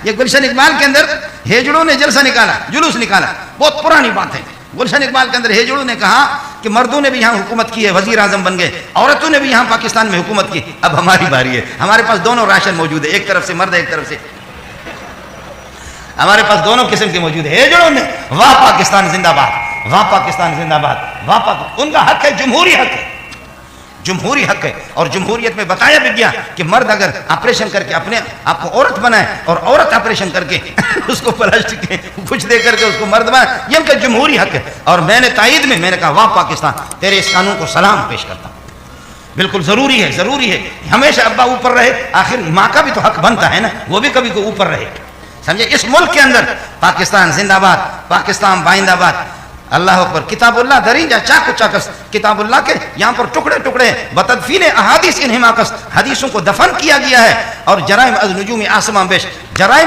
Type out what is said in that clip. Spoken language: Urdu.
یہ گلشن اقبال کے اندر ہیجڑوں نے جلسہ نکالا، جلوس نکالا، بہت پرانی بات ہے. گلشن اقبال کے اندر ہیجڑوں نے کہا کہ مردوں نے بھی یہاں حکومت کی ہے، وزیر اعظم بن گئے، عورتوں نے بھی یہاں پاکستان میں حکومت کی، اب ہماری باری ہے. ہمارے پاس دونوں راشن موجود ہے، ایک طرف سے مرد ہے ایک طرف سے ہمارے پاس دونوں قسم کے موجود ہیں. ہیجڑوں نے واہ پاکستان زندہ باد، واہ پاکستان زندہ باد، واہ پاکستان. ان کا حق ہے، جمہوری حق ہے، جمہوری حق ہے. اور جمہوریت میں بتایا بھی گیا کہ مرد اگر آپریشن کر کے اپنے آپ کو عورت بنائے اور عورت آپریشن کر کے اس کو پلاسٹک کے کچھ دے کر کے اس کو مرد بنائے، یہ ان کا جمہوری حق ہے. اور میں نے تائید میں نے کہا واہ پاکستان، تیرے اس قانون کو سلام پیش کرتا ہوں. بالکل ضروری ہے، ضروری ہے. ہمیشہ ابا اوپر رہے، آخر ماں کا بھی تو حق بنتا ہے نا، وہ بھی کبھی کو اوپر رہے. سمجھے؟ اس ملک کے اندر پاکستان زندہ باد، پاکستان بائندہ باد. اللہ اکبر. کتاب اللہ درینجا چاک چاکس، کتاب اللہ کے یہاں پر ٹکڑے ٹکڑے بتدفین احادیث انہماکس، حدیثوں کو دفن کیا گیا ہے. اور جرائم از نجوم آسمان بیش، جرائم